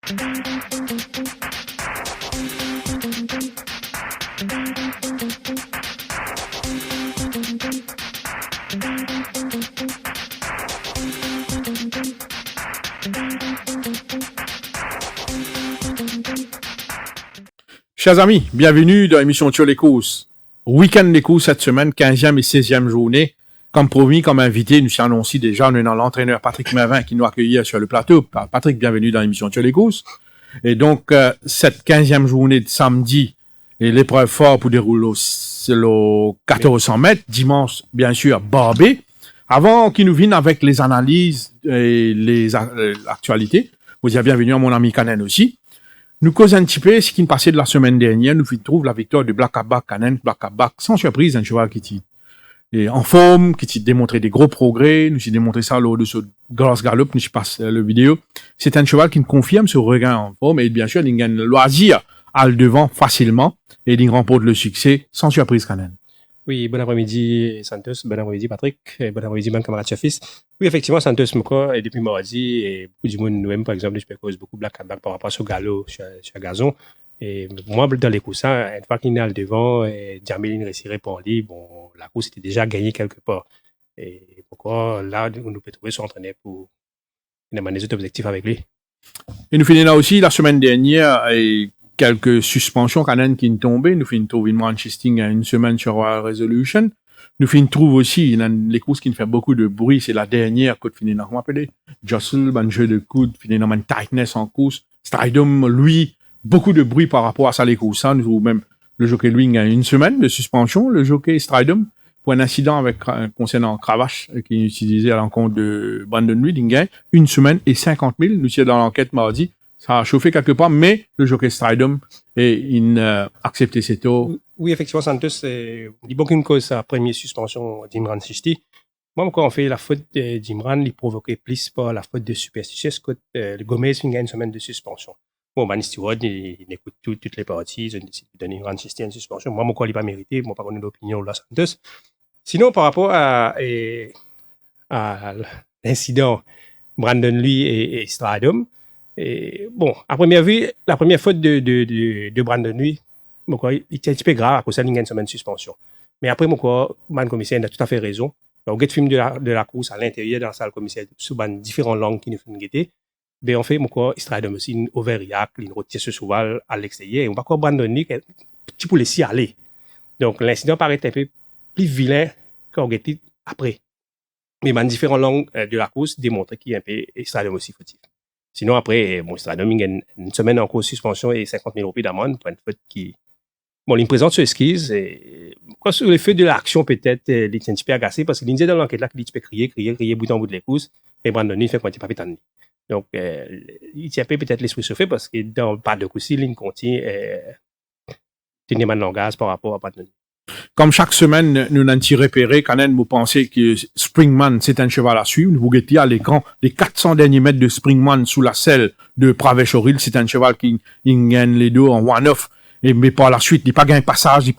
Chers amis, bienvenue dans l'émission Sur les courses. Week-end des courses cette semaine, 15e et 16e journée. Comme promis, comme invité, nous sommes annoncés déjà, nous avons l'entraîneur Patrick Mervin qui nous accueille sur le plateau. Patrick, bienvenue dans l'émission Sur les courses. Et donc, cette 15e journée de samedi, et l'épreuve forte pour dérouler le 1400 mètres, dimanche, bien sûr, Barbé. Avant qu'il nous vienne avec les analyses et les actualités, vous êtes bienvenue à mon ami Canen aussi. Nous causons un petit peu ce qui nous passait de la semaine dernière. Nous trouvons la victoire de Black Abac, Canen, Black Abac, sans surprise, un cheval qui est en forme, qui t'a démontré des gros progrès. Nous avons démontré ça lors de ce Grosse Galop, nous passe le vidéo. C'est un cheval qui nous confirme ce regain en forme et bien sûr, il gagne le loisir à le devant facilement et il remporte le succès sans surprise, Canen. Oui, bon après-midi Santos, bon après-midi Patrick, et bon après-midi mon camarade Chefis. Oui, effectivement, Santos Moko, et depuis mardi, et beaucoup du monde nous-mêmes, par exemple, je peux cause beaucoup Black Abac par rapport au galop sur gazon. Et moi, dans les courses, une fois qu'il est à le devant, et Djamil réussirait pour lui, bon, la course était déjà gagnée quelque part. Et pourquoi, là, on nous peut trouver son entraîneur pour mener des objectifs avec lui. Et nous finissons là aussi, la semaine dernière, et quelques suspensions Canen qui sont tombées. Nous finissons trouver une Manchester à une semaine sur Royal Resolution. Nous finissons trouver aussi les courses qui nous font beaucoup de bruit. C'est la dernière que finissons comment appeler Jostle, un jeu de coude, finissons une tightness en course. Stridum, lui, beaucoup de bruit par rapport à ça les courses. Nous même le jockey lui a une semaine de suspension. Le jockey Stridum pour un incident avec concernant Cravache qui est utilisé à l'encontre de Brandon Reed, il gagne une semaine et 50 000. Nous sommes dans l'enquête mardi. Ça a chauffé quelque part, mais le jockey Stridum il a accepté ses taux. Oui, effectivement, Santos, il y a beaucoup de cause sa première suspension d'Imran Sisti. Moi, quand on fait la faute d'Imran, il provoquait plus par la faute de superstitieux que le Gomez il a une semaine de suspension. Bon, Manny Stewart, il écoute toutes les parties, ils ont décidé de donner Imran Sisti une suspension. Moi, il n'a pas mérité, moi, pas connaître l'opinion de Santos. Sinon, par rapport à l'incident Brandon Lee et Stridum, et bon, à première vue, la première faute de Brandon Lee, il était un petit peu grave à cause de une semaine de suspension. Mais après, le commissaire a tout à fait raison. On get film de la course à l'intérieur dans la salle commissaire sous différentes langues qui nous font guetter. Mais on fait, Stridum aussi, une overreact, une retire ce cheval à l'extérieur. Et on va encore Brandon Lee, petit pour laisser aller. Donc, l'incident paraît un peu plus vilain qu'on get après. Mais dans différentes langues de la course, démontre qu'il y a un peu Stridum aussi fautif. Sinon, après, Stridum, il y a une semaine en cours de suspension et 50 000 roupies d'amende pour une faute qui. Bon, il me présente sur esquisse. Quoi, sur les feux de l'action, peut-être, il est un petit peu agacé parce qu'il disait dans l'enquête là qu'il peut crier, bout en bout de les courses. Et Brandon, il fait quand il pas pétane. Donc, il tient peut-être l'esprit chauffé parce que dans le pas de coup, il contient tenir man langage par rapport à Brandon. Comme chaque semaine, nous n'avons repéré, Canen, vous pensez que Springman, c'est un cheval à suivre. Vous guettez à l'écran les 400 derniers mètres de Springman sous la selle de Pravechoril. C'est un cheval qui gagne les deux en one-off. Mais par la suite, il n'a pas gagné passage,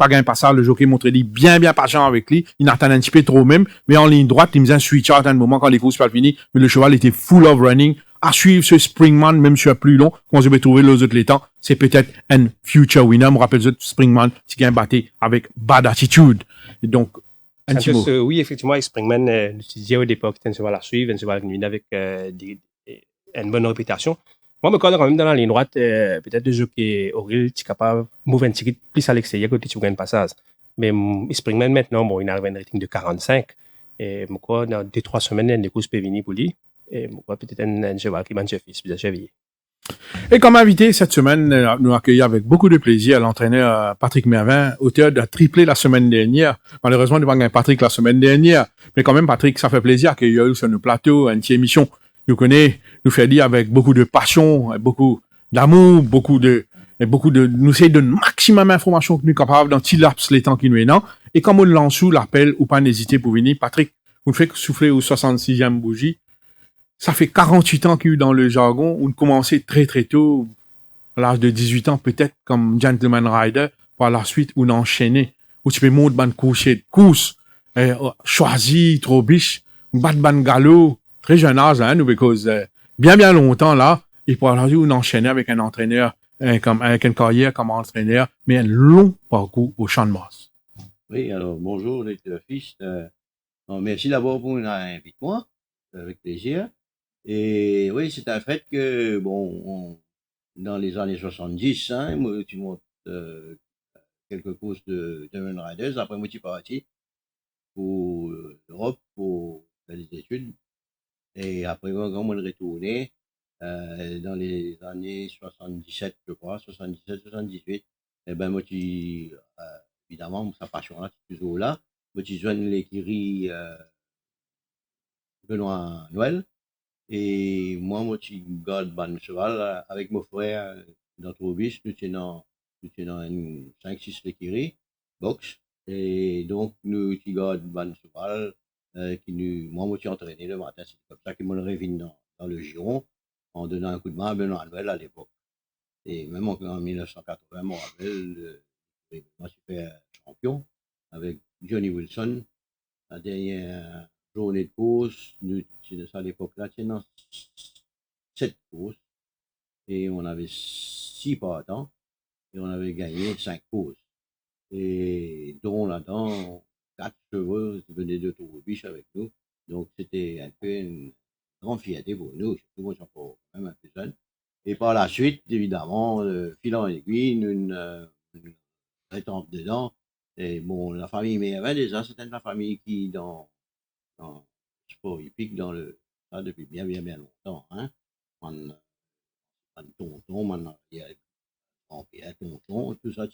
le jockey montre dit bien patient avec lui. Il attend un petit peu trop même, mais en ligne droite, il me dit un switch à un moment quand les courses pas finies, mais le cheval était full of running. À suivre ce Springman, même sur plus long, quand je vais trouver les autres les temps, c'est peut-être un future winner. Je me rappelle ce Springman, qui gagne batté avec bad attitude. Et donc, un petit mot. Oui, effectivement, avec Springman, je disais au départ que c'était un cheval à suivre, un cheval qui avec une bonne réputation. Moi, je me connais quand même dans la ligne droite, peut-être de jockey Auril, tu es capable de mouvoir un petit peu plus à l'extérieur que tu gagnes passage. Mais Springman, maintenant, il arrive à un rating de 45. Et moi, dans 2-3 semaines, il y a des courses peuvent venir pour lui. Et moi, peut-être un cheval qui m'a chevillé. Et comme invité cette semaine, nous accueillons avec beaucoup de plaisir l'entraîneur Patrick Mervin, auteur de triplé la semaine dernière. Malheureusement, nous n'avons pas gagné Patrick la semaine dernière. Mais quand même, Patrick, ça fait plaisir qu'il y ait eu sur nos plateaux une petite émission. Nous fait dire avec beaucoup de passion, beaucoup d'amour, beaucoup de, nous essayons de maximum d'informations que nous sommes capables dans petit laps les temps qui nous est non. Et comme on lance l'appel ou pas n'hésitez pour venir, Patrick, vous faites souffler au 66e bougie. Ça fait 48 ans qu'il y a eu dans le jargon, on commençait très tôt, à l'âge de 18 ans, peut-être, comme Gentleman Rider, par la suite, on enchaîné, où tu peux monter ban course, choisi, trop biche, battre ban galop, très jeune âge, nous, because, bien longtemps, là, et pour aujourd'hui, on enchaînait avec un entraîneur, avec une carrière comme entraîneur, mais un long parcours au Champ de Mars. Oui, alors bonjour les deux fils. Merci d'abord pour moi avec plaisir. Et oui, c'est un fait que, dans les années 70, hein, moi, tu montes quelques courses de Diamond Riders. Après, moi, tu es parti pour l'Europe pour faire des études. Et après, quand on est retourné, dans les années 77, je crois, 77, 78, et ben, moi, évidemment, sa passion là, c'est toujours là. Moi, tu joins l'écurie Benoît Noël. Et moi, tu garde ban cheval avec mon frère dans Trobis, nous tenons une 5-6 l'écurie, boxe. Et donc, nous, tu garde ban cheval, moi, tu entraîné le matin. C'est comme ça qu'ils m'ont réveillé dans le giron, en donnant un coup de main à Benoît Noël à l'époque. Et même en 1980, je me rappelle, moi, je fait champion avec Johnny Wilson, la dernière journée de course, à l'époque-là, c'est dans 7 courses, et on avait 6 partants, et on avait gagné 5 courses. Et dont là-dedans, 4 chevaux venaient de Touroubiche avec nous. Donc c'était un peu une grande fierté pour nous, surtout moi, j'étais encore quand même un peu jeune. Et par la suite, évidemment, fil en aiguille, nous étant dedans. Et bon, la famille, mais il y avait déjà certaines de la famille qui, dans le sport hippique, ça depuis bien, bien, bien longtemps. Hein. Man tonton, grand-père, tonton, tout ça,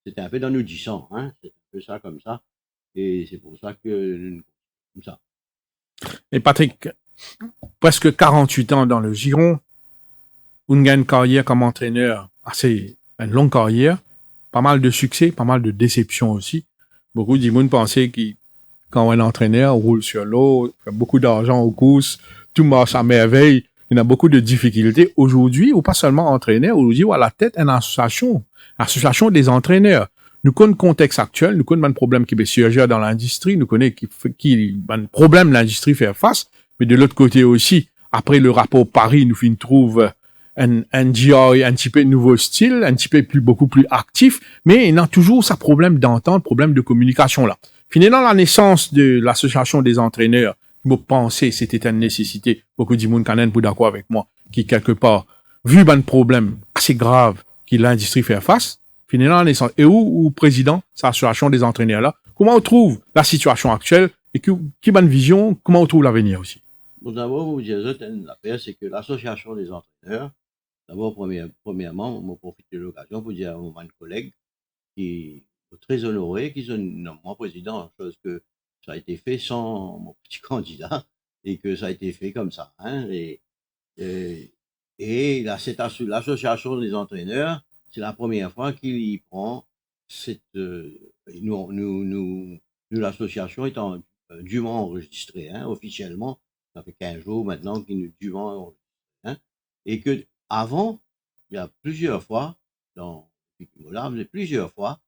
c'était un peu dans nos 10 ans. Hein. C'est un peu ça comme ça. Et c'est pour ça que, comme ça. Et Patrick, presque 48 ans dans le giron, on a une carrière comme entraîneur, une longue carrière, pas mal de succès, pas mal de déceptions aussi. Beaucoup de monde pensaient que quand un entraîneur roule sur l'eau, fait beaucoup d'argent aux courses, tout marche à merveille, il y a beaucoup de difficultés. Aujourd'hui, ou pas seulement entraîneur, aujourd'hui, ou à la tête une association des entraîneurs. Nous connaissons le contexte actuel, nous connaissons le problème qui est surgir dans l'industrie, nous connaissons qui problème l'industrie fait face, mais de l'autre côté aussi, après le rapport Paris, nous trouve un GRI un petit peu nouveau style, un petit peu beaucoup plus actif, mais il y a toujours ça problème d'entente, problème de communication là. Finalement, la naissance de l'association des entraîneurs, je pensais c'était une nécessité. Beaucoup de monde pour d'accord avec moi, qui quelque part, vu un problème assez grave que l'industrie fait face, finalement la naissance. Et où président, cette association des entraîneurs là, comment on trouve la situation actuelle et qui bonne vision, comment on trouve l'avenir aussi? Bon, d'abord, vous dire l'affaire, c'est que l'association des entraîneurs, d'abord, premièrement, on profite de l'occasion pour dire à mon collègue qui est très honoré, qui sont moi président, chose que ça a été fait sans mon petit candidat et que ça a été fait comme ça. Hein, et là, l'association des entraîneurs, c'est la première fois qu'il y prend nous, l'association étant dûment enregistrée, hein, officiellement, ça fait 15 jours maintenant qu'il nous dûment enregistré. Hein, et que avant, il y a plusieurs fois, plusieurs fois,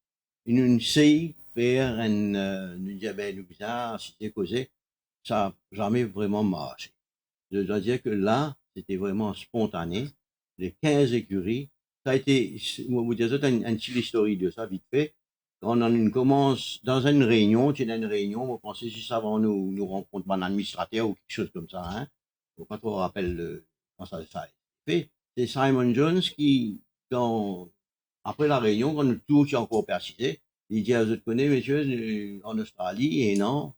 il nous essaye faire nous dit, nous bien, si c'est causé, ça n'a jamais vraiment marché. Je dois dire que là, c'était vraiment spontané. Les 15 écuries, ça a été, moi, vous dire, une petite histoire de ça, vite fait. Quand on commence dans une réunion, tu as une réunion, on pensait juste avant nous rencontre un administrateur ou quelque chose comme ça, hein. Je ne pas trop rappeler quand ça a été fait. C'est Simon Jones qui, après la réunion, quand nous tout est encore précisé, il dit à vous connaissez, messieurs, en Australie, et non,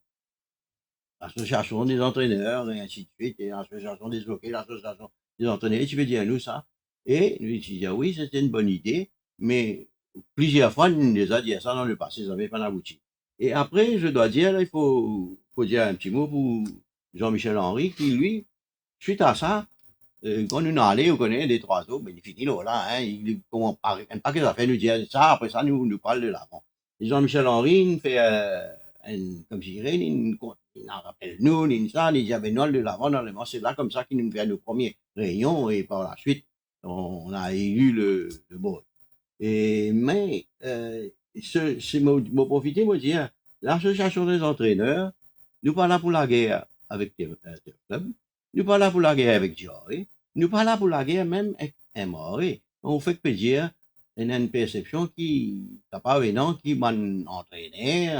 l'association des entraîneurs, et ainsi de suite, et l'association des jockeys, l'association des entraîneurs, tu veux dire à nous ça? Et lui, il dit, oui, c'était une bonne idée, mais plusieurs fois, il nous a dit ça dans le passé, ça n'avait pas abouti. Et après, je dois dire, il faut dire un petit mot pour Jean-Michel Henry, qui, lui, suite à ça, quand nous allons, on connaît des 3 autres, mais il finit là, hein, il commence par un paquet d'affaires, nous dit ça, après ça, nous parle de l'avant. Et Jean-Michel Henry, il fait, comme je dirais, il rappelle nous, il ça, il dit, Benoît de l'avant, c'est là comme ça qu'il nous fait nos premières réunions, et par la suite, on a élu le board. Mais, c'est mon profiter, moi, dire, l'association des entraîneurs, nous pas là pour la guerre avec tes clubs, nous pas là pour la guerre avec Joy, nous pas là pour la guerre, même avec un mort. On fait que dire, il y a une perception qui, pas non, qui m'a entraîné,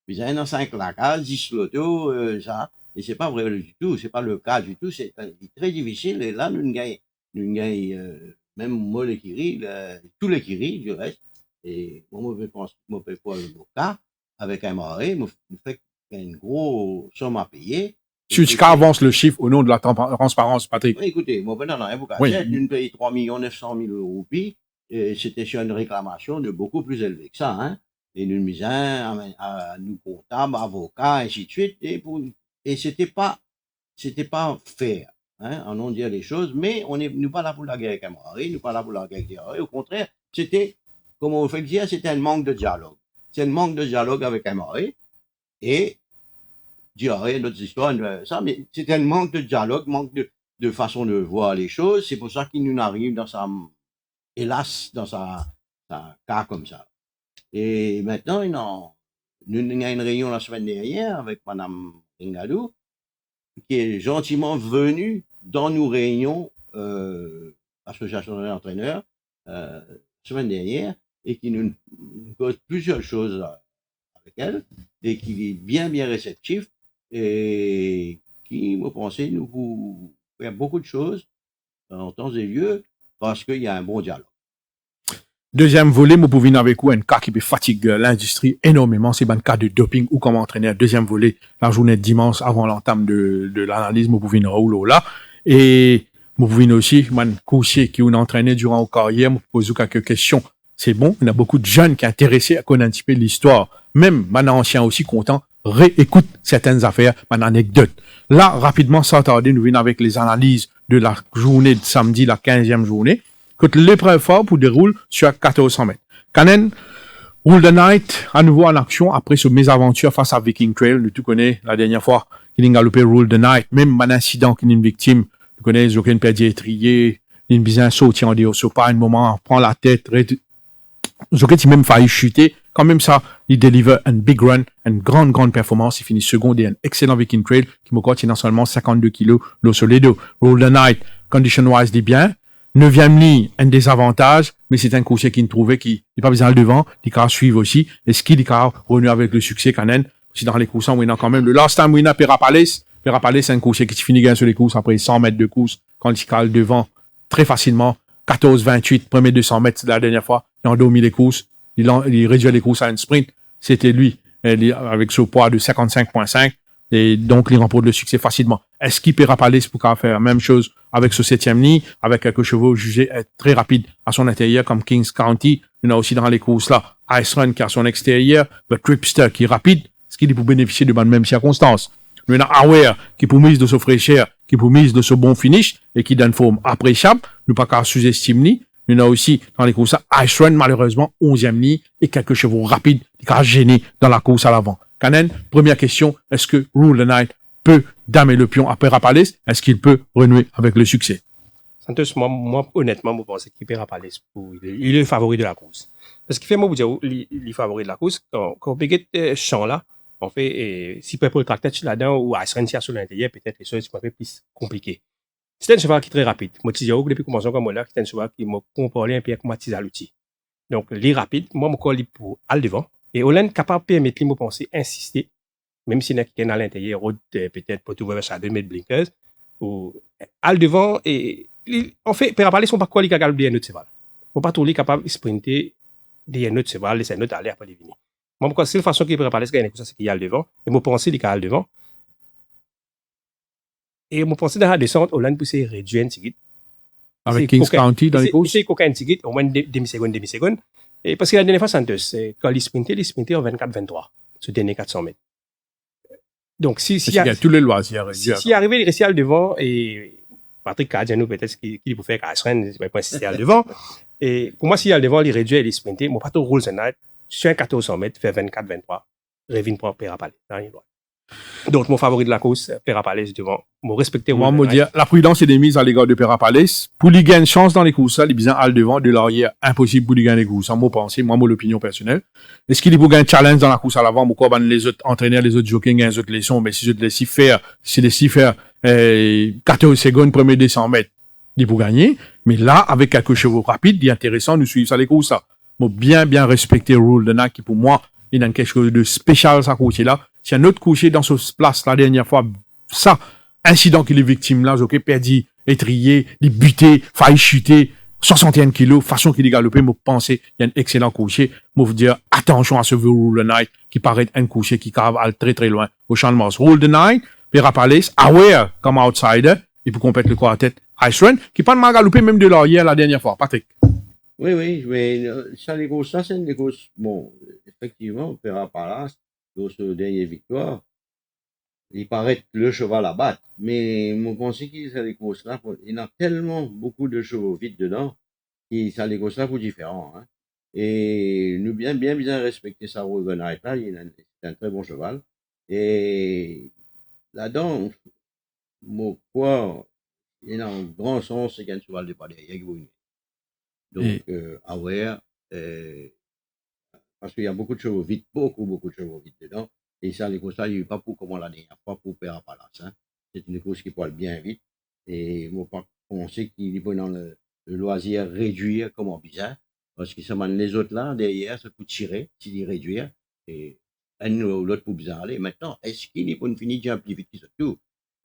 puis il y a 5 lacages, 10 lotos, ça. Et c'est pas vrai du tout, c'est pas le cas du tout, c'est très difficile. Et là, nous gagnons, même moi, les Kiri, tous les Kiri, du reste. Et moi, je pense, moi, je pas le cas, avec un maré, je fais une grosse somme à payer. Si tu avances le chiffre au nom de la transparence, Patrick. Oui, écoutez, moi, non, vous Oui. une paye 3 900 000 roupies, et c'était sur une réclamation de beaucoup plus élevée que ça, hein. Et nous misons à nous comptables, avocats, ainsi de suite, et c'était pas fair, hein, en non dire les choses, mais nous pas là pour la guerre avec un mari, nous pas là pour la guerre avec Diarra. Au contraire, c'était, comme on fait dire, c'était un manque de dialogue. C'est un manque de dialogue avec un mari, et Diarra, notre histoire, ça, mais c'était un manque de dialogue, manque de façon de voir les choses. C'est pour ça qu'il nous arrive dans sa cas comme ça. Et maintenant, nous avons une réunion la semaine dernière avec Madame Ringadou, qui est gentiment venue dans nos réunions, association d'entraîneurs, semaine dernière, et qui nous cause plusieurs choses avec elle, et qui est bien réceptif, et qui, me pensez, nous faire beaucoup de choses en temps et lieu, parce qu'il y a un bon dialogue. Deuxième volet, vous pouvez avec vous un cas qui peut fatiguer l'industrie énormément, c'est un cas de doping ou comme entraîneur. Deuxième volet, la journée de dimanche avant l'entame de l'analyse, vous pouvez rouler là. Et vous pouvez aussi, man, coacher qui ont entraîné durant la carrière, vous poser quelques questions. C'est bon, il y a beaucoup de jeunes qui sont intéressés à connaître un petit peu l'histoire. Même, maintenant, ancien aussi content, réécoute certaines affaires, man, anecdotes. Là, rapidement, sans tarder, nous venons avec les analyses de la journée de samedi, la 15e journée. Que l'épreuve fort pour déroule sur 1400 mètres. Canen, Rule the Night, à nouveau en action après ce mésaventure face à Viking Trail. Nous tout connaît la dernière fois qu'il a galopé Rule the Night, même un incident qu'il est une victime. Nous connaissez, aucune perdue étrier, il a bien sauté en dehors, pas un moment, prend la tête, il même failli chuter. Quand même ça, il deliver un big run, une grande performance. Il finit second et un excellent Viking Trail qui me contient seulement 52 kilos l'eau sur les deux. Rule the Night, condition wise, dit bien. 9e ligne, un désavantage, mais c'est un coursier qui ne trouvait qui n'est pas besoin de devant, il va suivre aussi. Est-ce qu'il va revenir avec le succès quand même? Si dans les courses, on a quand même le last time winner Perapales, c'est un coursier qui finit gain sur les courses après 100 mètres de course, quand il cale devant très facilement, 14-28, premier 200 mètres, c'est la dernière fois, il a endormi les courses, il réduit les courses à un sprint, c'était lui, avec ce poids de 55.5, et donc il remporte le succès facilement. Est-ce qu'il Perapales pour faire la même chose avec ce 7e ligne, avec quelques chevaux jugés être très rapides à son intérieur, comme Kings County. Il y en a aussi dans les courses là, Ice Run qui a son extérieur, le Tripster qui est rapide, ce qui est pour bénéficier de même circonstances. Il y en a Aware qui pour mise de ce fraîcheur, qui pour mise de ce bon finish, et qui donne forme appréciable, nous pas qu'à sous-estimer. Il y en a aussi dans les courses là, Ice Run, malheureusement, 11e ligne, et quelques chevaux rapides qui ont gêné dans la course à l'avant. Canen, première question, est-ce que Rule the Night peut damer le pion à Perapales? Est-ce qu'il peut renouer avec le succès? Santos, moi, honnêtement, je pense qu'il Perapales, il est le favori de la course. Parce qu'il fait, moi, vous dire, il est favori de la course. Quand on fait ce champ-là, on fait, si peut le tracteur là-dedans, ou à se sur l'intérieur, peut-être les choses sont un peu plus compliquées. C'est un cheval qui est très rapide. Moi, je dis, depuis commençons comme moi là, c'est un cheval qui m'a comparé un peu avec moi, à l'outil. Donc, il est rapide. Moi, je colle pour aller devant. Et Olen capable de permettre, moi, penser, insister, même s'il y a quelqu'un à l'intérieur, peut-être pour tout voir ça, 2 mètres blinkers, ou aller devant, et en fait, Perapales, son parcours, il a galopé un autre cheval. Faut pas tout lui capable de sprinter des un autre cheval, laisser un autre aller après les venir. Moi, pourquoi c'est la façon qu'il Perapales gagne ça, c'est qu'il y a le devant, et moi, penser, il y a le devant. Et moi, penser dans la descente, Olen pousse réduire un petit guide. Avec Kings County dans les courses? C'est coquin un petit guide, au moins demi-seconde. Et parce que la dernière fois, Santos, quand il sprintait en 24-23, ce dernier 400 mètres. Donc, il y a tous les loisirs. Si arrivé, il restait à devant, et Patrick a dit à nous peut-être qu'il peut faire qu'à Asren, il pas insister à devant. Et pour moi, s'il y a le devant, il réduit et il sprintait. Mon pato roule un night, sur un 1400 mètres, fait 24-23. Revine pour Perapales. Donc, mon favori de la course, Perapales devant. Mon respecté. Moi, me dire, la prudence est démise à l'égard de Perapales. Pour lui gagner une chance dans les courses, il est bien à le devant, de l'arrière, impossible pour lui gagner les courses. Moi, pensée, moi, mon opinion personnelle. Est-ce qu'il est pour gagner un challenge dans la course à l'avant, pourquoi, les autres entraîneurs, les autres jockeys, les autres leçons, mais si je te laisse faire, 14 secondes, premier 200 mètres. il pour gagner. Mais là, avec quelques chevaux rapides, il est intéressant de suivre ça les courses ça. Moi, bien respecter le rôle de Nike qui pour moi, il a quelque chose de spécial ça course là. Si un autre coucher dans ce place la dernière fois, ça, incident qu'il est victime là, ok, perdu, étrié, il buté, failli chuter, 61 kilos, façon qu'il est galopé, moi penser, il y a un excellent coucher, moi vous dire, attention à ce Rule the Night, qui paraît un coucher qui cave très loin au champ de Mars. Rule the Night, Pera Palace, aware comme outsider, et pour compléter le quartet, Ice Run, qui pas de mal galopé même de là hier la dernière fois, Patrick. Oui, mais ça, les courses, ça, c'est une des courses, bon, effectivement, Pera Palace, dans ce dernier victoire, il paraît le cheval à battre, mais moi, je pense que ça, les courses là, il y a tellement beaucoup de chevaux vite dedans, que ça, les courses là, pour différents, hein. Et nous bien respecter sa Wolven Night là, c'est un très bon cheval. Et là-dedans, moi, quoi, il y a un grand sens, c'est qu'un cheval n'est pas derrière qui vous. Donc, aware, parce qu'il y a beaucoup de chevaux vite, beaucoup de chevaux vite dedans. Et ça, les courses là, il n'y a eu pas pour comment la dernière fois pour Pera Palace, hein. C'est une course qui parle bien vite. Et moi, on sait qu'il est dans le loisir réduire comme bizarre. Parce que ça mène les autres là, derrière, ça peut tirer, s'il réduire. Et un ou l'autre pour bizarre aller. Maintenant, est-ce qu'il est pour une finir déjà plus vite que ça tout?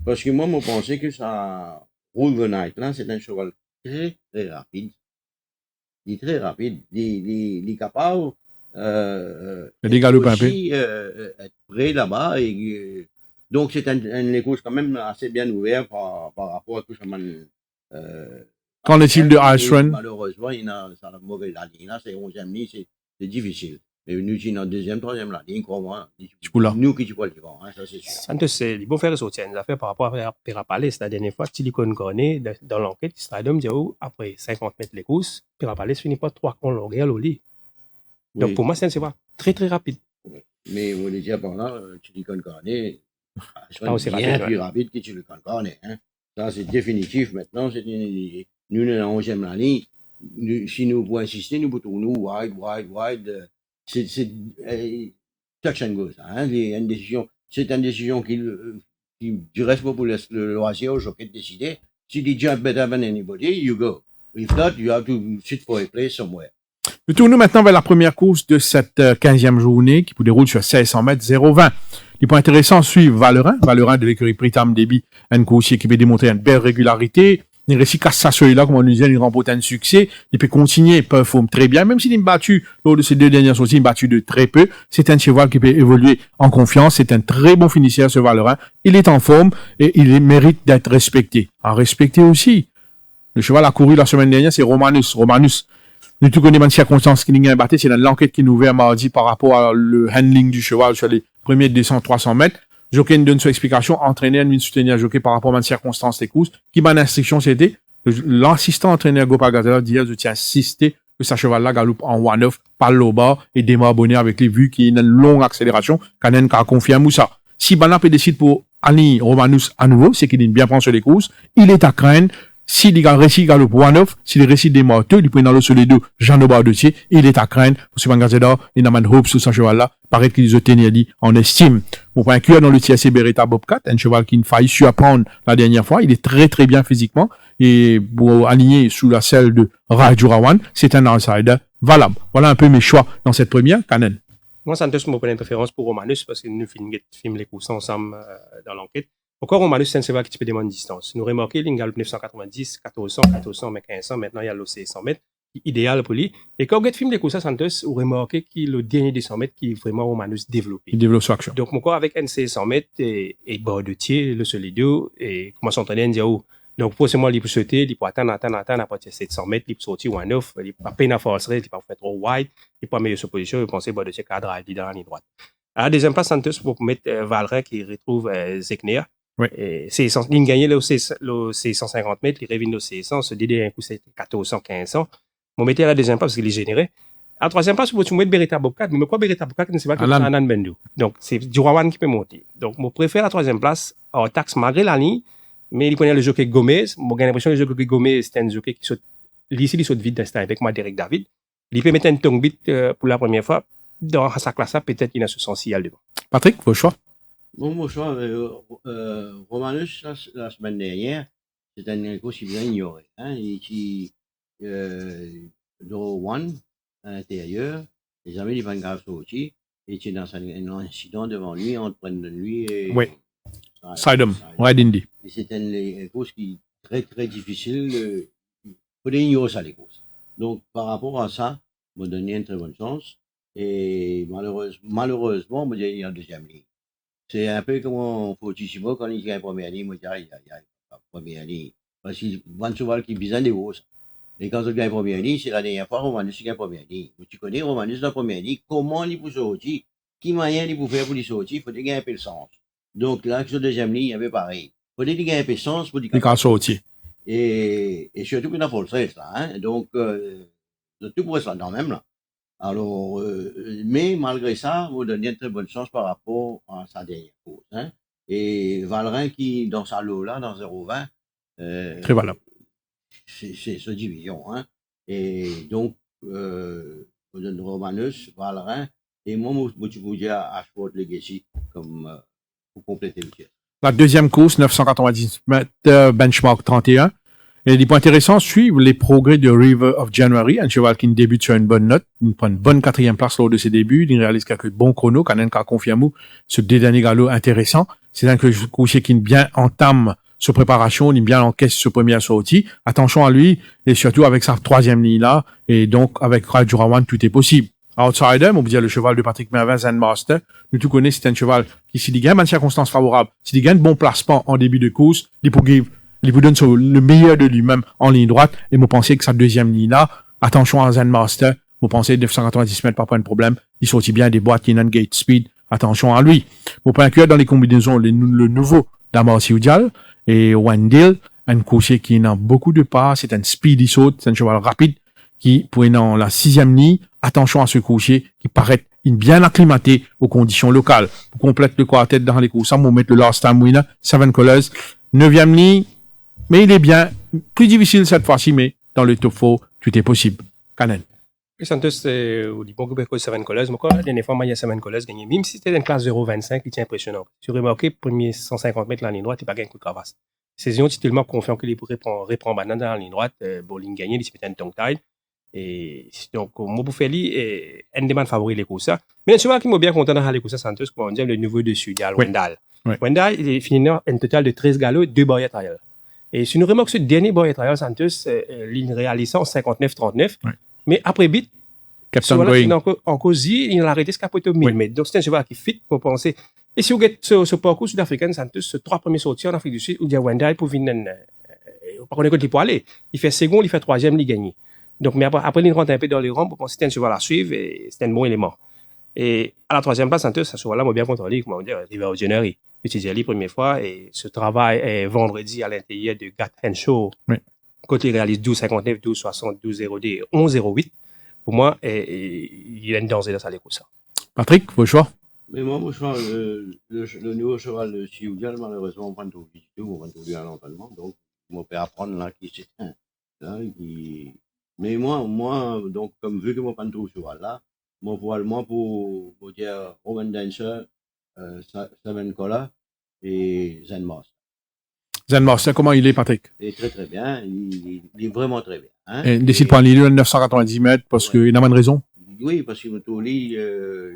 Parce que moi, je pensais que ça, Rule the Night là, c'est un cheval très rapide. Il est très rapide. Il est capable, des galops un peu. être prêt là-bas. Et, donc, c'est une course quand même assez bien ouvert par rapport à tout ça. Qu'en est-il de Ice Run? Malheureusement, il y a une mauvaise ligne. Là, c'est 11e ligne, c'est difficile. Mais nous, si dans deuxième, troisième ligne, comment, nous qui tu vois le vent, hein, ça c'est sûr. Santos, c'est bon faire sortir une affaire par rapport à Pera Palace. La dernière fois, Silicon Cornet, dans l'enquête, Stradom dit, après 50 mètres les courses, Pera Palace finit pas 3 con longueur au lit. Donc, pour moi, c'est un cheval très rapide. Mais on est déjà par là, Silicon Cornet, pas aussi bien plus rapide que Silicon Cornet, hein. Ça, c'est définitif. Maintenant, nous, dans 11e la ligne, si nous pouvons insister, nous pouvons tourner wide. C'est touch and go, ça, hein. C'est une décision qui du reste pour le loisir au jockey de décider. Si you jump better than anybody, you go. If not, you have to sit for a place somewhere. Nous tournons maintenant vers la première course de cette 15e journée qui se déroule sur 1600 mètres 0,20. Les points intéressants suivent Valerin de l'écurie Pritam Deby, un coursier qui peut démontrer une belle régularité. Il réussit qu'à s'assurer là, comme on nous disait, il remporte un succès. Il peut continuer, il performe très bien, même s'il est battu lors de ces 2 dernières sorties, il est battu de très peu. C'est un cheval qui peut évoluer en confiance. C'est un très bon finisseur, ce Valerin. Il est en forme et il mérite d'être respecté. À respecter aussi. Le cheval a couru la semaine dernière, c'est Romanus. Nous tout connaissons les circonstances qui a battu. C'est dans l'enquête qui nous ouvert mardi par rapport à le handling du cheval sur les premiers 200-300 mètres. Jockey nous donne son explication, entraîneur nous soutenir jockey par rapport à une circonstance des courses. Qui m'a instruction, c'était l'assistant entraîneur Gopal Gazala dit, je tiens à insister que sa cheval-là galope en one-off, par le bas, et démarre abonné avec les vues qui a une longue accélération, Canen a confirmé ça. Si Banap décide pour aligner Romanus à nouveau, c'est qu'il est bien prendre sur les courses, il est à craindre. S'il a réussi galope one-off, s'il réussit des morteux, il prend dans l'eau sur les deux, Jean Aubard de Thier, il est à craindre. Pour ce Bangazeda, il n'a pas de hope sur ce cheval-là. Paraît qu'il a tenu dit en estime. Pour point cuir dans le TSC Beretta Bobcat, un cheval qui ne faillit surprendre la dernière fois. Il est très bien physiquement. Et pour aligner sous la selle de Rajurawan, c'est un outsider valable. Voilà un peu mes choix dans cette première, Canen. Moi, Santos, je me une préférence pour Romanus parce que nous filmons les courses ensemble dans l'enquête. Pourquoi Romanus, c'est un cheval qui peut demander distance. Nous remarquons, il galope 990, 1400, mais 1500, maintenant il y a le 600 mètres, idéal pour lui. Et quand on filme les courses à Santos, on remarque qu'il est le dernier des 100 mètres qui est vraiment Romanus développé. Il développe son action. Donc, mon corps avec un 600 mètres et bord de tir, le solido, et comment s'entraîner, on dit, donc, pour ce moment, il peut sauter, il peut attendre, à partir de 700 mètres, il peut sortir one-off, il peut pas peine à forcer, il peut pas faire trop wide, il peut pas mettre sa position, il pense bord de tir cadre, il est dans la ligne droite. À la deuxième place, Santos, pour mettre Valerin qui retrouve Zekner. Oui. Il gagnait le 650 mètres, il revient le 600, se dédé un coup, c'est 1400, 1500. Mon mettez à la deuxième place parce qu'il est généré. À la troisième place, vous pouvez mettre Beretta Bobcat, mais quoi Beretta Bobcat, ne sait pas que c'est Anan Bendou. Donc, c'est Durawan qui peut monter. Donc, je préfère la troisième place, en taxe malgré la ligne, mais il connaît le jockey Gomez. J'ai l'impression que le jockey Gomez, c'est un jockey qui saute, il saute vite d'instant avec moi, Derek David. Il peut mettre un tongue vite pour la première fois. Dans sa classe, peut-être qu'il a ce sens-ci à devant. Patrick, vos choix? Bon, mon choix, Romanus, la semaine dernière, c'est une course qui est bien ignorée. Hein, et qui, draw one, à l'intérieur, et jamais il va une grave sortie, et qui est dans un incident devant lui, entre Brandon lui et... Oui. Sidem, Red Indy. Et c'est une course qui est très, très difficile. Il faut ignorer ça, les courses. Donc, par rapport à ça, on m'a donné une très bonne chance. Et malheureusement, on m'a dit, il y a une deuxième ligne. C'est un peu comme Fortissimo, quand il y a une première ligne, on dit, il y a une première ligne. Parce qu'il y a un cheval qui est bizarre des hausses. Et quand on gagne une première ligne, c'est la dernière fois, Romanus qui gagne une première ligne. Tu connais Romanus dans la première ligne, comment il peut sortir, qui moyen il peut faire pour lui sortir, il faut gagner un peu le sens. Donc là, sur la deuxième ligne, il y avait pareil. Il faut gagner un peu de sens pour lui sortir. Et surtout qu'il a pas le stress, là, hein. Donc, tout pour ça, dans même, là. Alors, mais malgré ça, vous donnez une très bonne chance par rapport à sa dernière course, hein. Et Valrin qui, dans sa lot là, dans 0,20, très valable. C'est ce division, hein. Et donc, vous donnez Romanus, Valrin, et moi, je vous dis à Ashford Legacy, comme, pour compléter le tir. La deuxième course, 990 mètres, benchmark 31. Et les points intéressants suivent les progrès de River of January, un cheval qui débute sur une bonne note, il prend une bonne quatrième place lors de ses débuts, il réalise quelques bons chronos, quand même, confirme ce dernier galop intéressant. C'est un coucher qui bien entame sa préparation, il bien encaisse sa première sortie. Attention à lui, et surtout avec sa troisième ligne là, et donc avec Rajurawan, tout est possible. Outsider, on peut dire le cheval de Patrick Mervin, Zen Master. Nous tout connaissons, c'est un cheval qui, s'il gagne une circonstance favorable, s'il gagne un bon placement en début de course, il peut donner le meilleur de lui-même en ligne droite. Et moi, pensez que sa deuxième ligne là, attention à Zen Master, moi, pensez 990 mètres, pas de problème. Il sortit bien des boîtes, il a un gate speed. Attention à lui. Moi, pas inclure dans les combinaisons, le nouveau d'Amarcy Udial et Wendell, un coursier qui a beaucoup de pas, c'est un speedy saut, c'est un cheval rapide qui, pour dans la sixième ligne, attention à ce coursier qui paraît bien acclimaté aux conditions locales. Pour compléter le corps à tête dans les courses, on va mettre le last time winner, Seven Colors, neuvième ligne, mais il est bien, plus difficile cette fois-ci, mais dans le top 4, tout est possible. Canen. Santos, au bon groupe de Seven Colors, moi, la dernière fois, il y a Seven Colors gagné. Même si c'était une classe 0,25, il était impressionnant. Tu remarqué, premier 150 mètres dans la ligne droite, il n'a pas gagné un coup de cravasse. C'est un tellement confiant qu'il pourrait reprendre banane dans la ligne droite, bowling gagné, il se fait un tongue tide. Et donc, moi, pour faire lui, un des favoris les courses. Mais un cheval qui m'a bien content dans les courses Santos, comment on dit, le niveau dessus, il y a Wendell. Wendell, il finit un total de 13 galops, 2 barrières trial. Et si nous remarquons ce dernier barrière trial, Santos, il réalise ça en 59-39. Mais après bit, en cause, il a arrêté ce capote au 1000 mètres. Donc, c'est un cheval qui fit pour penser. Et si vous regardez ce parcours sud-africain, Santos, ce 3 premiers sorties en Afrique du Sud, où il y a Wendell pour venir, par contre, il peut aller. Il fait second, il fait troisième, il gagne. Donc, mais après, il rentre un peu dans les rangs pour penser que c'était un cheval à suivre et c'était un bon élément. Et à la troisième place, Santos, ce cheval-là m'a bien contrôlé, comment dire, River of January. Utilisé la première fois et ce travail est vendredi à l'intérieur de Gat Henshaw. Côté réalise 12,59, 12,60, 12,02, 11,08. Pour moi, il a une danger dans sa ça. Patrick, vos choix? Mais moi, mon choix, le nouveau cheval de Sioudial, malheureusement, on va tout visiter, on va tout lui à l'entraînement. Donc, on peut apprendre là qui c'est un. Là, qui... Mais moi, donc, comme vu que moi, pas tout cheval là, moi, pour dire Roman Dancer, Seven Colors et Zen Master. Zen Master, comment il est, Patrick? Il est très, très bien. Il est vraiment très bien. Hein? Il décide pas en ligne à 990 mètres parce qu'il n'a pas de raison. Oui, parce qu'il me il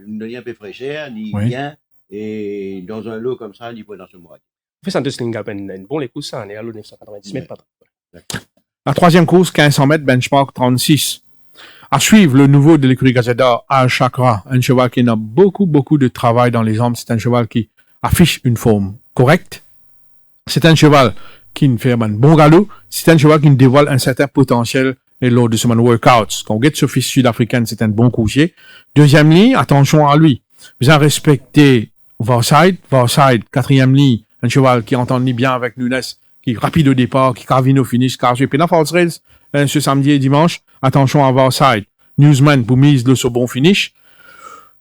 me donne un peu fraîcheur, il vient, et dans un lot comme ça, il peut dans ce mois. En fait, Santos Lingap, un bon les coups, ça, on est à l'eau 990 mètres, Patrick. La troisième course, 1500 mètres, benchmark 36. À suivre, le nouveau de l'écurie Gazeta, Al Chakra, un cheval qui a beaucoup de travail dans les jambes. C'est un cheval qui affiche une forme correcte. C'est un cheval qui fait un bon galop. C'est un cheval qui dévoile un certain potentiel lors de ce workouts. Quand on regarde ce fils sud-africain, c'est un bon coursier. Deuxième ligne, attention à lui. Vous en respectez Varside, quatrième ligne, un cheval qui entend bien avec Nunes, qui est rapide au départ, qui carvine au finish, car j'ai pénal false rails, ce samedi et dimanche. Attention à Varside. Newsman pour mise le bon finish.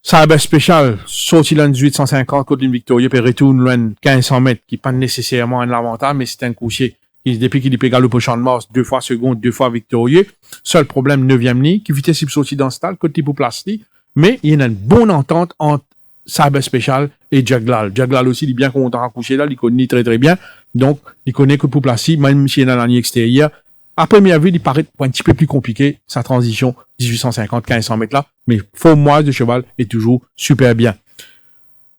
Cyber Special, sorti l'an 1850, côte d'une victorieuse, puis retourne l'an 1500 mètres, qui pas nécessairement un avantage, mais c'est un coursier qui, depuis qu'il est pégal au champ de Mars, 2 fois seconde, 2 fois victorieux. Seul problème, 9e ligne, qui vitesse sorti dans ce stade, côté pour placer, mais il y a une bonne entente entre Cyber Special et Jaglal. Jaglal aussi, il est bien content à coucher là, il connaît très très bien. Donc, il connaît que pour placer, même s'il est dans l'année extérieure. À première vue, il paraît un petit peu plus compliqué, sa transition 1850-1500 mètres là, mais forme de cheval est toujours super bien.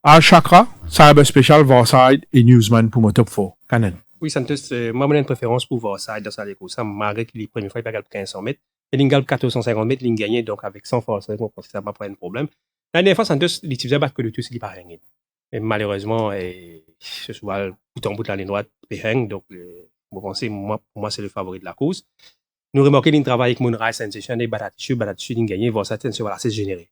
Al Chakra, Cyber Special, Varside et Newsman pour mon top 4. Canon. Oui, Santos, moi, j'ai une préférence pour Varside dans sa course, malgré qu'il est première fois, il va gagner 1500 mètres. Il gagne 1450 mètres, il gagne, donc avec 100 force, je pense que ça va pas un problème. La dernière fois, Santos, il utilisait battre que le tout, il pas rien. Et malheureusement, ce cheval, tout en bout de la ligne droite, il hang, donc, vous pensez, pour moi, c'est le favori de la course. Nous remarquons qu'il travaille avec Moonrise Sensation et Batatichu, il gagne, Varside, c'est voilà, c'est généré.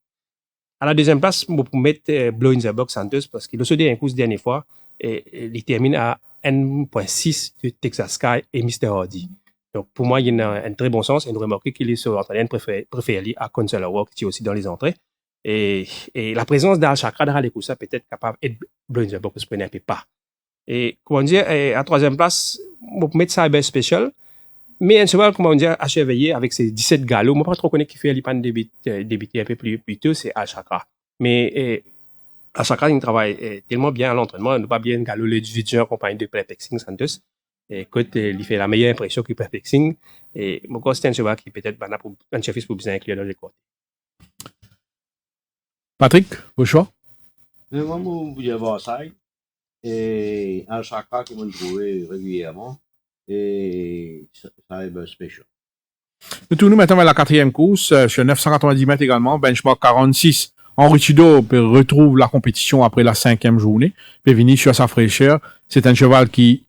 À la deuxième place, je vais mettre Blow in the Box Santos parce qu'il a sauté un coup la dernière fois et il termine à 1.6 de Texas Sky et Mr. Hardy. Donc, pour moi, il y a un très bon sens et nous remarquons qu'il est sur l'entraîneur préféré à Consuelo Walk, qui est aussi dans les entrées. Et la présence d'Al Chakra dans les courses peut-être capable d'être Blow in the Box parce qu'il ne peut pas. Et comment dire, à troisième place, je vais mettre Cyber Special. Mais un cheval, comment dire, à surveiller avec ses 17 galops. Moi, pas trop connaître qui fait l'Ipan débuter un peu plus tôt, c'est Al Chakra. Mais Al Chakra, il travaille tellement bien à l'entraînement. Il n'a pas bien galop le 18 juin en compagnie de Perplexing Santos. Et écoute, il fait la meilleure impression que Perplexing. Et moi, c'est un cheval qui peut-être un chef pour bien inclure dans les côtés. Patrick, vos choix? Moi, je vous dis Varside et Al Chakra que vous trouvez régulièrement. Et Cyber Special. Nous tournons maintenant vers la quatrième course, sur 990 mètres également, benchmark 46. Henri Tudor retrouve la compétition après la 5e journée, puis venir sur sa fraîcheur. C'est un cheval qui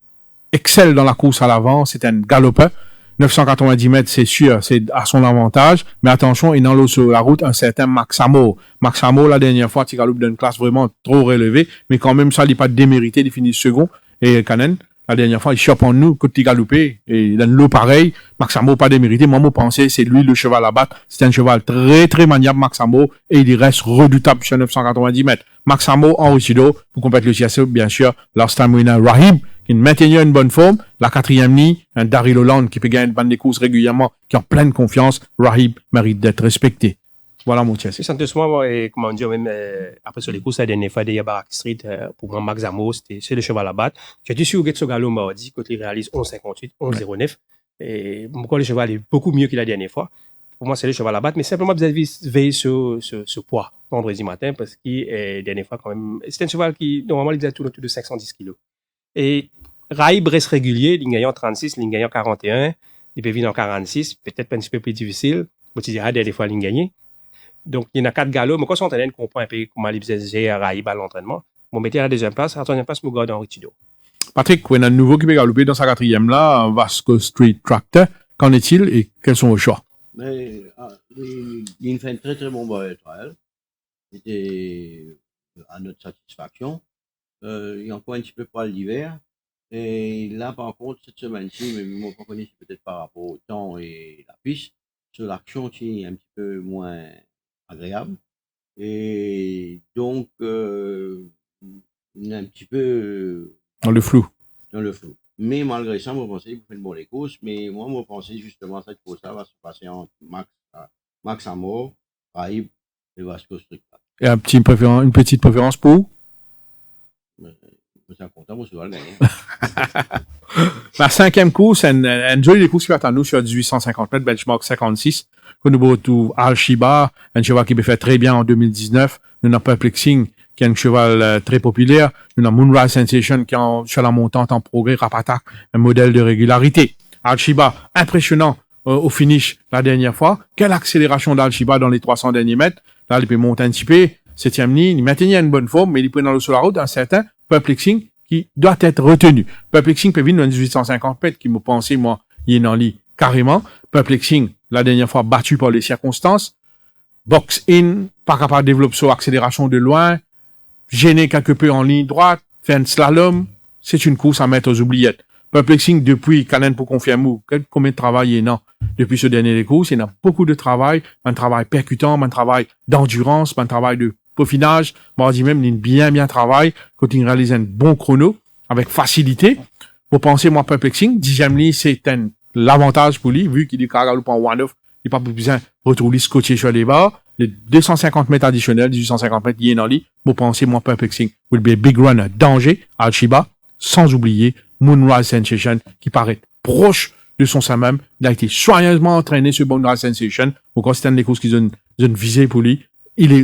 excelle dans la course à l'avant, c'est un galopeur. 990 mètres, c'est sûr, c'est à son avantage, mais attention, il n'en sur la route un certain Max Amour. Max Amour, la dernière fois, il galope d'une classe vraiment trop relevée, mais quand même, ça, il n'est pas démérité, il finit second. Et Canen, la dernière fois, il chope en nous, côté galopé, et il donne l'eau pareil. Max Amour, pas démérité. Moi, mon pensée, c'est lui le cheval à battre. C'est un cheval très, très maniable, Max Amour, et il reste redoutable sur 990 mètres. Max Amour, Henri Tudor, pour compléter le CSE, bien sûr, last time winner, Rahib, qui maintient une bonne forme. La quatrième ligne, un Daryl Holland, qui peut gagner une bande de courses régulièrement, qui a pleine confiance. Rahib mérite d'être respecté. Voilà mon tiers. C'est Santos, et comment dire, même après sur les courses, la dernière fois, il y a Barak Street, pour moi, Max Amour, c'est le cheval à battre. J'ai été sur ce galop mardi, quand il réalise 11,58, 11,09. Et pourquoi le cheval est beaucoup mieux que la dernière fois. Pour moi, c'est le cheval à battre, mais simplement, vous avez veillé sur ce poids vendredi matin, parce que la dernière fois, quand même, c'est un cheval qui, normalement, il faisait tout autour de 510 kilos. Et Raïb reste régulier, il gagne en 36, il gagne en 41, il peut venir en 46, peut-être un petit peu plus difficile. Moi, tu dirais, des fois, il gagne. Donc, il y en a 4 galops, mais quand on s'entraîne, on comprend un peu comment il faisait Raïb à l'entraînement. Mon métier à la deuxième place, à la troisième place, je me garde Henri Tudor. Patrick, il y a un nouveau qui peut galoper dans sa quatrième là, Vasco Street Tractor. Qu'en est-il et quels sont vos choix? Mais il fait un très très bon barrage trial. C'était à notre satisfaction. Il y a encore un petit peu poil d'hiver. Et là, par contre, cette semaine-ci, mais moi, je connais peut-être par rapport au temps et la piste, sur l'action qui est un petit peu moins agréable. Et donc, il est un petit peu dans le flou. Mais malgré ça, moi, je pensais que vous faites une bonne course. Mais moi, je pensais justement cette course-là va se passer entre Max Amour, Raïb et Vasco Street. Et une petite préférence pour? Je suis content, moi, je dois le gagner. La 5e course, une jolie course qui va à nous sur 1850 mètres, benchmark 56. Que nous retrouvons Al Shiba, un cheval qui peut faire très bien en 2019. Nous avons Perplexing, qui est un cheval très populaire. Nous avons Moonrise Sensation, qui est sur la montante en progrès, Rapatak, un modèle de régularité. Al Shiba, impressionnant au finish la dernière fois. Quelle accélération d'Al Shiba dans les 300 derniers mètres. Là, il peut monter un petit peu. 7e ligne, il maintenait une bonne forme, mais il peut dans le sur la route un certain Perplexing qui doit être retenu. Perplexing peut venir dans 1850 mètres, qui me pensait, moi, il est dans lit carrément. Perplexing, la dernière fois, battu par les circonstances. Box in, pas capable de développer son accélération de loin. Gêné quelque peu en ligne droite. Fait un slalom. C'est une course à mettre aux oubliettes. Perplexing, depuis, Canen pour confirmer, combien de travail il y a, non? Depuis ce dernier course, il y a beaucoup de travail. Un travail percutant, un travail d'endurance, un travail de peaufinage. Moi, je dis même, il bien travail. Quand il réalise un bon chrono, avec facilité. Vous pensez, moi, Perplexing, 10e ligne, c'est l'avantage pour lui, vu qu'il est carrément en one-off. Il n'a pas besoin de retrouver scotché sur les barres. les 250 mètres additionnels, 1850 mètres, il est dans lui, vous pensez, moi, Perplexing will be a big runner. Danger, Al-Shiba, sans oublier Moonrise Sensation, qui paraît proche de son sein même. Il a été soigneusement entraîné sur Moonrise Sensation. Donc, quand c'est un des courses qui ont une visée pour lui,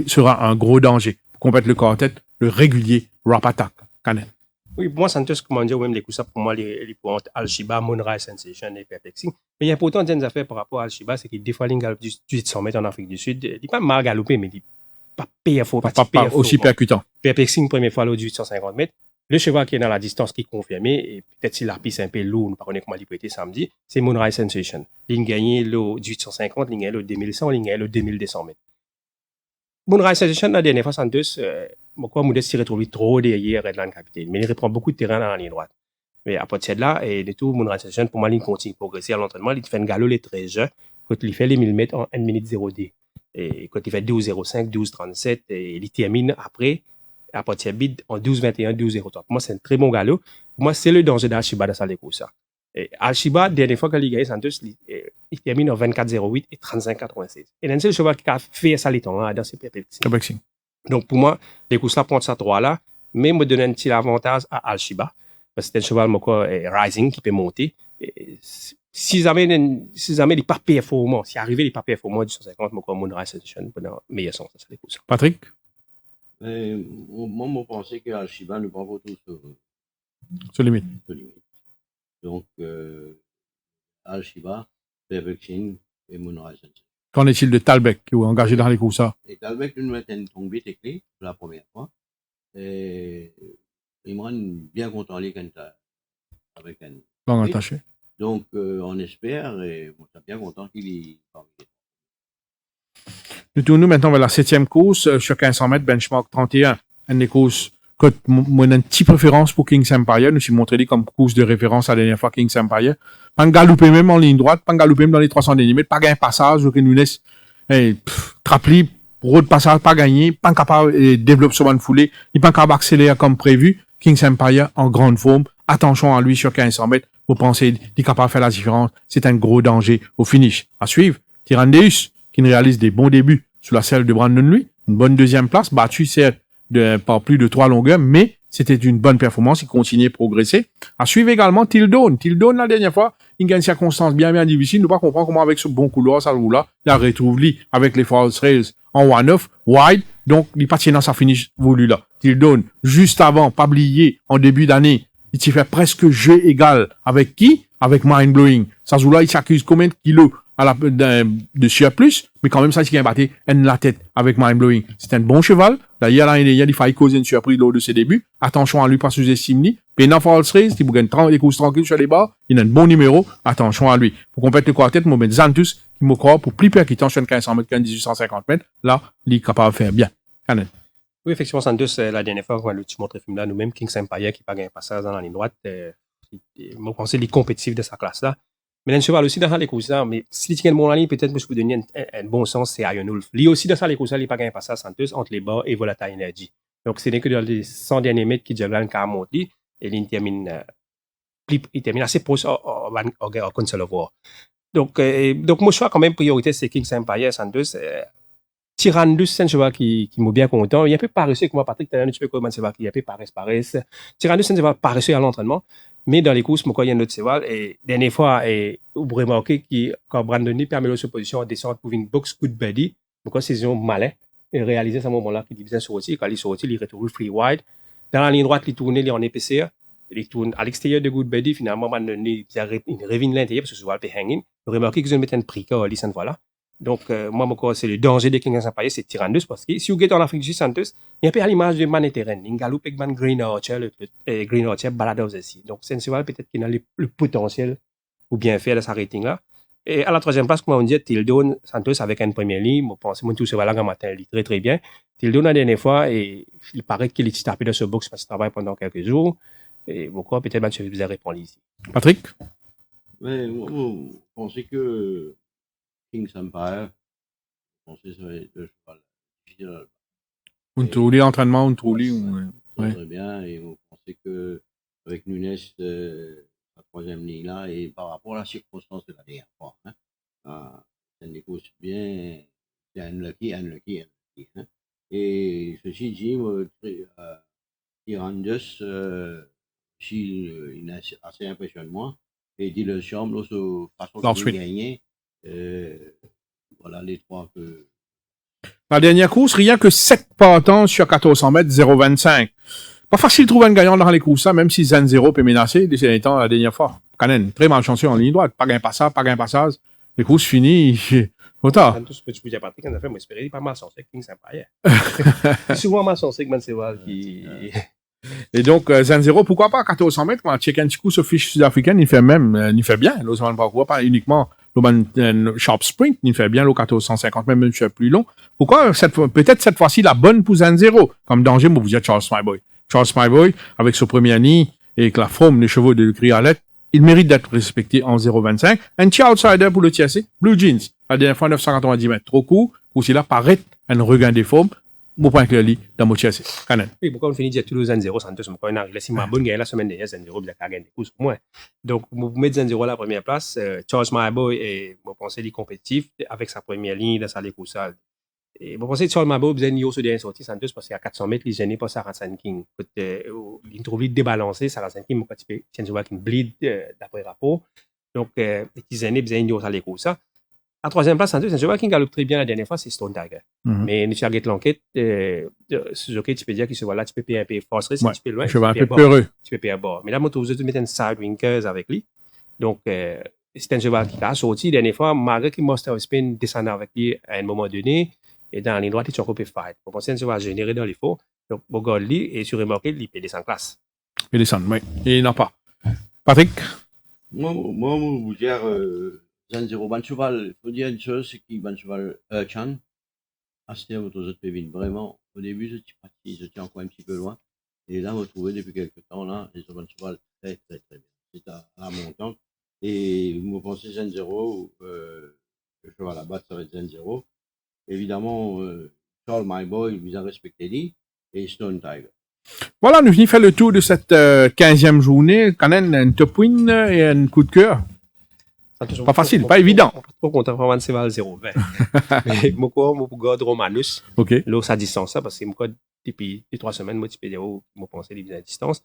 sera un gros danger. Pour combattre le quartet, le régulier Rap Attack. Canet. Oui, pour moi, Santos, comment dire, même les coups, ça, pour moi, les points entre Al-Shiba, Moonrise Sensation et Perplexing. Mais il y a pourtant des affaires par rapport à Al-Shiba, c'est que des fois, il galope du 800 mètres en Afrique du Sud. Il n'est pas mal galopé, mais il n'est pas PFO, Pas aussi percutant. Perplexing, première fois, l'autre du 850 mètres. Le cheval qui est dans la distance qui est confirmé, et peut-être si la piste est un peu lourde, nous ne connaissons pas comment il peut être samedi, c'est Moonrise Sensation. Ligne gagnée, le 850, ligne gagnée, le 2100, ligne gagnée, le 2200 mètres. Moonrise Sensation, la dernière fois, Santos, pourquoi Modeste s'y retrouve trop derrière Redland Capitaine. Mais il reprend beaucoup de terrain dans la ligne droite. Mais à partir de là, et de tout, Moonrise Sensation, pour moi, il continue de progresser à l'entraînement. Il fait un galop les 13 heures, quand il fait les 1000 mètres en 1 minute 0D. Et quand il fait 12,05, 12,37, et il termine après, à partir de bid, en 12,21, 12,03. Pour moi, c'est un très bon galop. Pour moi, c'est le danger d'Al-Shiba dans sa course. Al-Shiba, dernière fois qu'il a gagné Santos, il termine en 24,08 et 35,96. Et c'est le cheval qui a fait ça les temps dans ses perspectives. Donc, pour moi, les courses là prennent ça trois là, mais me donne un petit avantage à Al-Shiba, parce que c'est un cheval rising qui peut monter. Et si jamais il n'est pas performant, si arrivé il n'est pas performant du 150, Moonrise Sensation pendant meilleur sens, ça les courses. Patrick? Moi, je pensais que Al-Shiba ne prend pas tout sur limite. Donc, Al-Shiba, Perplexing et Moonrise Sensation. Qu'en est-il de Talbec, qui est engagé dans les courses? Et Talbec, nous mettons une tombée technique pour la première fois. Et il me rend bien content avec un. Long attaché. Donc, on espère, et on est bien content qu'il y parmi. Nous tournons maintenant vers la 7e course, sur 1500 mètres, benchmark 31. Une des courses, moi, une petite préférence pour King's Empire. Nous sommes montré comme course de référence à la dernière fois King's Empire. Pas galoper même en ligne droite, pas galoper même dans les 300 derniers mètres, pas gagner passage, ou que nous laisse, trapli, road passage, pas gagné, pas capable de développer sur une foulée, il pas capable d'accélérer comme prévu. King's Empire en grande forme. Attention à lui sur 1500 mètres. Vous pensez qu'il est capable de faire la différence. C'est un gros danger au finish. À suivre, Tyrandeus, qui réalise des bons débuts sous la selle de Brandon Louis. Une bonne deuxième place, battu certes par plus de 3 longueurs, mais c'était une bonne performance. Il continuait à progresser. À suivre également Tildone. Tildone, la dernière fois, il gagne une circonstance bien difficile. Nous ne pas comprendre comment avec ce bon couloir, ça roule là, il retrouve lui avec les false rails en 1-9, wide. Donc, il pas dans sa finish voulu là. Tildone, juste avant, pas oublié, en début d'année, il s'y fait presque jeu égal. Avec qui? Avec Mind Blowing. Ça là, il s'accuse combien de kilos de surplus, mais quand même, ça, c'est qu'il a battu la tête avec Mind Blowing. C'est un bon cheval. D'ailleurs, il a failli causer une surprise lors de ses débuts. Attention à lui, pas sous-estimer. Puis, dans False Race, il gagne des courses tranquilles sur les barres. Il a un bon numéro. Attention à lui. Pour compléter le quartet, je vais Xanthus, qui me croit pour plus percutant sur 1500 mètres qu'un 1850 mètres. Là, il est capable de faire bien. Canet. Oui, effectivement, Santos, la dernière fois, quand tu montres le film là, nous-mêmes, King's Empire, qui n'a pas gagné un passage dans la ligne droite, je pense que les compétitifs de sa classe là. Mais il y a un cheval aussi dans sa courses là, mais si il tient le bon ligne, peut-être je peux vous donner un bon sens, c'est Iron Wolf. Lui aussi dans sa courses là, il n'a pas gagné un passage Santos entre les bas et Volatile Energy. Donc, c'est que dans les 100 derniers mètres qui Jaglan qui a monté, et il termine assez proche au Council of War. Donc, mon choix, quand même, priorité, c'est King's Empire, Santos. Tyrannus, c'est un cheval qui m'a bien content. Il est un peu paresseux, comme moi, Patrick, tu peux comment cheval qui est un peu paresse. Tyrannus, c'est un cheval paresseux à l'entraînement, mais dans les courses, il y a un autre cheval. Et dernière fois, vous remarquez que quand Brandon permet de se position en descente pour une box good buddy, pourquoi c'est un malin, il réalisait à ce moment-là qu'il disait sortir. Quand il sortit, il retrouve free wide. Dans la ligne droite, il tourne, il est en épaisseur. Il tourne à l'extérieur de good buddy. Finalement, il revient l'intérieur parce que ce cheval peut hanging. Vous remarquez qu'ils ont mis un prix quand cette fois-là. Donc, moi, c'est le danger de King's Empire, c'est Tyrannus, parce que si vous êtes en Afrique du Sud, Santos, il y a un peu à l'image de Manéterren. Il galope avec Green Archer, balade aussi. Donc, c'est un cheval peut-être qui a le potentiel pour bien faire de sa rating-là. Et à la troisième place, comme on dit, Tildone, Santos avec une première ligne. Je pense que tout ce cheval-là, matin, il est très bien. Tildone, la dernière fois, et il paraît qu'il est tapé dans ce box parce qu'il travaille pendant quelques jours. Et pourquoi peut-être M. Vizet répond ici. Patrick? Mais vous pensez que King's Empire, je pensais que ça va être le cheval. Un trouli, l'entraînement, un trouli. Très bien, et vous pensez que avec Nunes, la troisième ligne là, et par rapport à la circonstance de la dernière fois, c'est une course bien c'est unlucky. Hein. Et ceci dit, Tyrannus, il est assez impressionnant. Et dit le chambre, sur façon de gagner. Voilà les trois que. La dernière course, rien que 7 partants sur 1400 mètres, 0,25. Pas facile de trouver un gagnant dans les courses, ça, même si Zen 0 peut menacer, ces derniers temps, la dernière fois. Canen, très malchanceux en ligne droite. Pas gain passage. Les courses finies. Autant. Tout ce que tu peux dire, Patrick, on a fait, moi, espérer, pas mal chanceux avec King Saint-Pierre. Souvent mal chanceux avec Manseval qui. Et donc, Zen 0, pourquoi pas 1400 mètres, quand check un petit coup sur fiche sud-africaine, il fait bien. L'autre, pourquoi pas uniquement le Sharp Sprint, il fait bien le 1450, même un peu plus long. Pourquoi peut-être cette fois-ci la bonne pour Zen 0, comme danger, moi, vous dites Charles Myboy. Charles Myboy, avec ce premier nid, et avec la forme des chevaux de Grialet, il mérite d'être respecté en 0,25. Un petit outsider pour le TSC, Blue Jeans. La dernière fois, 990 mètres, trop court. Aussi là, paraît un regain des formes. Mon point clair, dans mon TSC. Canon. Oui, pourquoi on finit dire tout le Zen 0, Santos, pourquoi on arrive. Si ma bonne gagne la semaine dernière, Zen 0, il a gagné des courses moins. Donc, vous mettez Zen 0 à la première place. Charles Myboy est, vous pensez, il est compétitif avec sa première ligne dans sa course. Et vous pensez que Charles Myboy, vous avez une dernière sortie, Santos, parce qu'à 400 mètres, il est gêné par Sarah King. Il trouve vite débalancé, Sarah King, mon petit peu, tiens, qui bleed d'après rapport. Donc, il est gêné, vous avez une dans les courses. À troisième place, Santos, un qui galope très bien la dernière fois, c'est Stone Tiger. Mais si tu regardes l'enquête, Suzuki, tu peux dire qu'il se voit là, tu peux payer un peu force, si tu peux loin. Je vais un peu peureux. Tu peux payer à bord. Mais là, moi, tu veux mettre un side winkers avec lui. Donc, c'est un cheval qui a sorti la dernière fois, malgré qu'il Master Spin descendait avec lui à un moment donné, et dans la ligne droite, il est encore peu fight. Pour penser un cheval généré dans les faux. Donc, vous regardez lui, et sur remorqué, il peut descendre classe. Il descend, oui. Et il n'en a pas. Patrick? Moi, vous dire, Zen 0, bon cheval, il faut dire une chose, c'est qu'il bon cheval Chan. C'était votre autres Pévin. Vraiment, au début, j'étais encore un petit peu loin. Et là, vous trouvez depuis quelques temps, là, les bon cheval très bien. C'est à la montante. Et vous pensez Zen 0, le cheval à battre, ça va être Zen 0. Évidemment, Charles Myboy, il a respecté lui, et Stone Tiger. Voilà, nous venons faire le tour de cette 15e journée. Quand même, un top win et un coup de cœur. Pas facile, pas évident. Pas content vraiment de Seval 0,20. Mais mon gars Romanus, OK. Là, sa distance, ça, parce que mon gars, depuis 3 semaines, moi, tu peux dire, moi, pensé à la distance.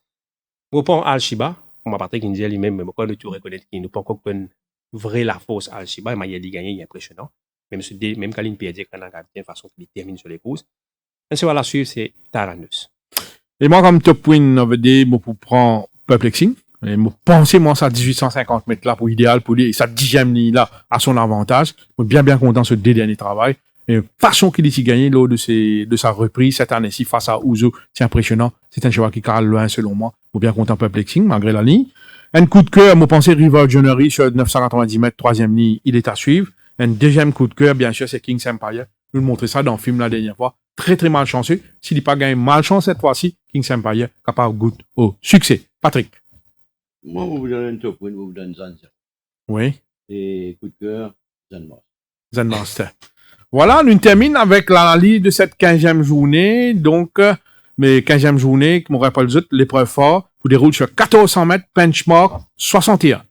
Mon point Al-Shiba, on m'a parlé qu'il disait lui-même, mais mon gars, tu reconnais qu'il n'a pas encore une vraie la force Al-Shiba, mais il a gagné, il est impressionnant. Même quand il perd, quand il a gagné de façon qu'il termine sur les courses. Un cheval à suivre, c'est Tyrannus. Et moi, comme top win, on veut dire, pour prendre Perplexing. Et moi, pensez, moi, ça 1850 mètres là pour idéal pour lui, et sa 10e ligne là, à son avantage. Je suis bien content de ce dernier travail. Et façon qu'il ait gagné lors de sa reprise cette année-ci face à Ouzo, c'est impressionnant. C'est un cheval qui carre loin, selon moi. Je suis bien content Perplexing, malgré la ligne. Un coup de cœur, moi, pensez River Jonery sur 990 mètres, 3e ligne, il est à suivre. Un deuxième coup de cœur, bien sûr, c'est King Empire. Nous le montrer ça dans le film la dernière fois. Très, très malchanceux. S'il n'est pas gagné malchance cette fois-ci, King Empire, capable de goûter au succès. Patrick. Moi, vous donnez un top win, vous donnez Zen 0. Oui. Et coup de cœur, Zen Master. Zen Master. Voilà, nous terminons avec l'analyse de cette 15e journée. Donc, mais 15e journée, comme on rappelle les autres, l'épreuve fort, vous déroule sur 1400 mètres, benchmark 61.